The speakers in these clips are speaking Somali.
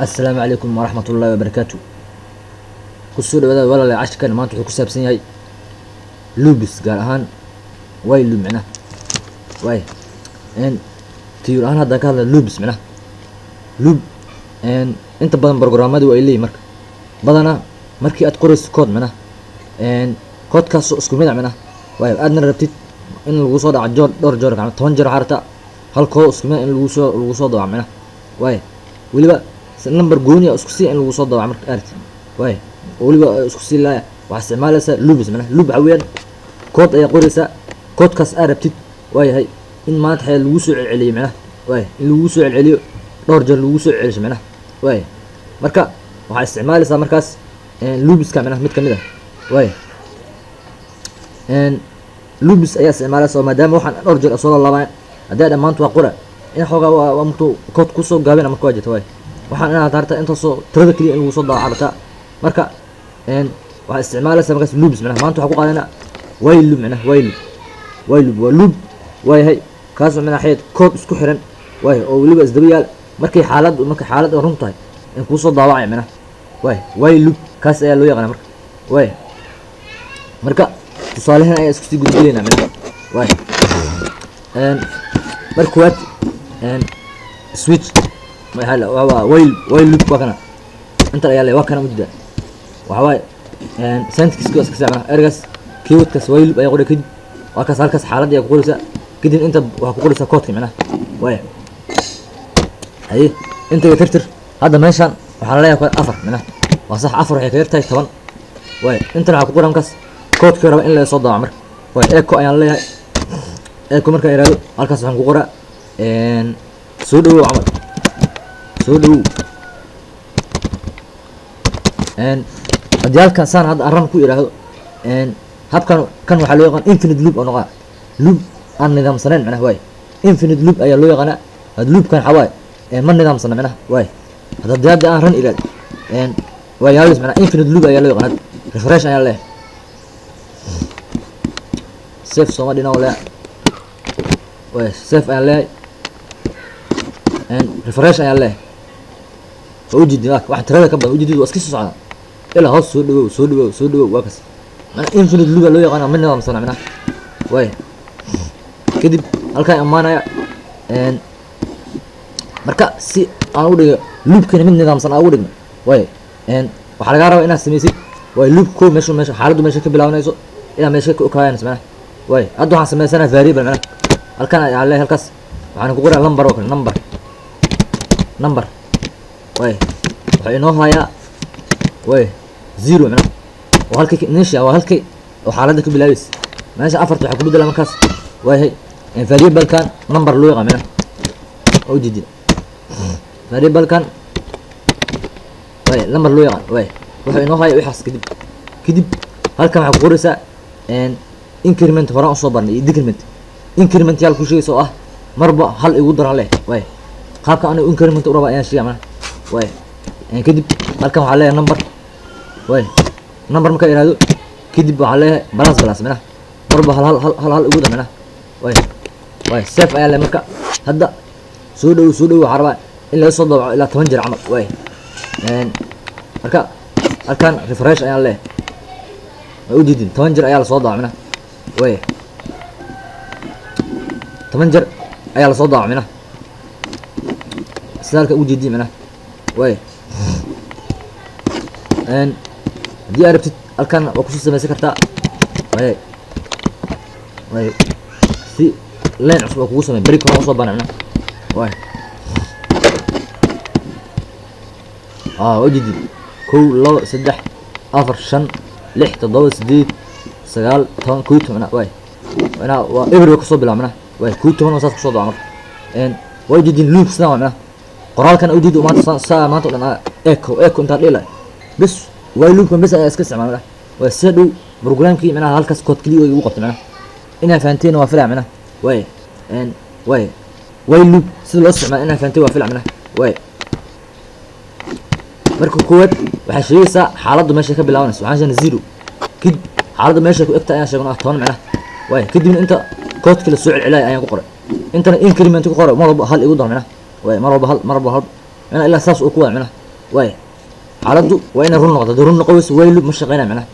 السلام عليكم ورحمة الله وبركاته. كسور هذا ولا لا عشت كان ما أنتوا كسب سنة هاي لوبس قال هان واي لوب معنا واي إن تيور أنا هذا كان لوبس معنا لوب إن أنت بدن برنامج وإلي مرك بدنا مركي أتقرص كود معنا إن كود كاس اسكوميدا معنا واي أدنى ربطت إن الوصول على دور جور كمان تونجر حارتا هل كو اسكوميدا إن الوصول معنا واي ولي بقى نمبر جوني اسكسي ان لو صدوا عمرك ارت واي ولي اسكسي لا واستعمالها لوبس منه لوب عويان كود اي قريسا كود كاس اربتid واي هي ان ما تحي لو سو علي منه واي لو سو علي دور جر لو سو عليش منه واي marka waxa isticmaalaysa markaas lubis ka manah mid kamid ah way lubis ayaa isticmaalaysa maadaama waxaan dor jir soo laabaan hadaa dhamaantu waa qura in xogaa waa mtu kood ku soo gaabina marka wajito way waxaan inaad harta inta soo tirada kaliya in lagu soo daacabta marka waxa isticmaalaysa markaas lubis macnaha maanta waxa ku qaadana wayl macnaha wayl way hay kaas macnaha xeed kood isku xiran way oo waliba isdabiyaal markay xaalad run tahay in ku soo daawacay macnaha wayl kaas ayaa loo yaqaan marka way marka tusaalahan ayaa isku sii gudbiyayna macnaha way marka waad switch ما هلا ويل لوب وكنا انت يلا وكنا مجدا وحواي سنتكس كوس كسامه ارجس كيوت كس ويل اي قولي كد وكاس halkaas xaalad ay ku qoraysa kadib inta waxa ku qoraysa koodka macnaha way hay inta tirtir hada meeshan waxa la leeyahay afar macnaha waa sax afar waxay ka yartahay 10 way inta waxa ku qoran kaas koodka raba in la soo daawac marka way eeko ayaan leeyahay eeko marka iraado halkaas waxaan ku qoraa soo dhawo amal سودو ان اديال كان سان هذا ارن كو يراهdo ان هب كان waxa loo yaqaan infinite loop oo noqon loop aan nidaamsaneyn macnaha way infinite loop ayaa loo yaqaan loop kan xawaay ma nidaamsan macnaha way hada diyaad aan ran ilaa en way yaalis macnaha infinite loop ayaa loo yaqaan refresh ayaa leh save soo madina wala way save ayaa leh en refresh ayaa leh وجدي واحد ترى كبر وجدي واسكي سوسعه الى هوس سو دو واكس انا انفينيت لوغا لو يقانا من نظام صنع منها واي كدب halka amaanaya marka si aan u dhigo loopkana mid nidaamsan aan u dhigno way waxa laga rabaa inaad sameysid way loop ko meesha xaaladdu meesha ka bilaabanayso ila meesha ka okaayayso macnaha way hadda waxaan sameeysanaa variable macnaha halkan ay leeyahay halkaas waxaan ku qoraa number oo kale number way waxa inoo haya way 0 macnaha oo halkii nishi waa halkii oo xaaladda ka bilaabaysa meesha afarta waxa ku bedela markaas way hay variable kan number loo yaqaan macnaha oo jidid variable kan way number loo yaqaan way waxa inoo haya wixaas kadib halkan waxa ku qoraysa increment hore oo soo barnay decrement increment yaal ku sheegayso ah marba hal igu daran leh way qaabka aan increment u raba ayaan sheegay macnaha way kadib halkan waxa leeyahay number marka iraado kadib waxa leeyahay balance macnaha marba hal ugu dhamana way save ayaa leeyahay marka hadda soo dhaw waxa rabaa in la soo daawaco ilaa 10 jeer camal way marka halkan refresh ayaa leeyahay u diidin 10 jeer ayaa la soo daawacna way 10 jeer ayaa la soo daawacna sidalka u diidin macnaha way دي عرفت الكان وكسوس ما سكرتا way si leen cusub kugu sameey bari karo soo banana way wajidi 1 2 3 4 5 6 7 8 9 10 way ana waa every ku soo bilaabna way ku toona saas ku soo dhaamar wajidi loops na qoraalkan u diido maanta maanta oo dhan echo inta dhila bas way loop bas ay iska isticmaalaa way sidoo programkii macnaha halkaas code kaliya uu qabto macnaha ina fahanteen waa fiican macnaha way loop sida loo isticmaalo ina fahanteen waa fiican macnaha way marka kood waxa sheegaysa xaaladdu meesha ka bilaabanayso waxaan 0 kid xaaladdu meesha ku egta ayaan sheegnaa 10 macnaha way kadib inta code kala soo celcelay ayaan ku qoray intana increment ku qoray marba hal igu dar macnaha way marba hal انا الا اساس او كو معنا واي حالته وين الرن نقطة درون قوس وين لوب مش شغالين معناه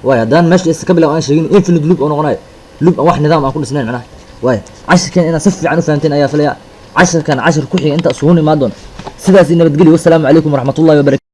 واي هدان ماشي استقبل أنا شيء إنفينيت لوب أنا قناي لوب واحد نظام أكون سنين معناه واي 10 كان أنا صفي عنه فهمتين أيا فليا 10 كان 10 كحي أنت أصوني ما دون سيدا سيدنا بتقولي والسلام عليكم ورحمة الله وبركاته.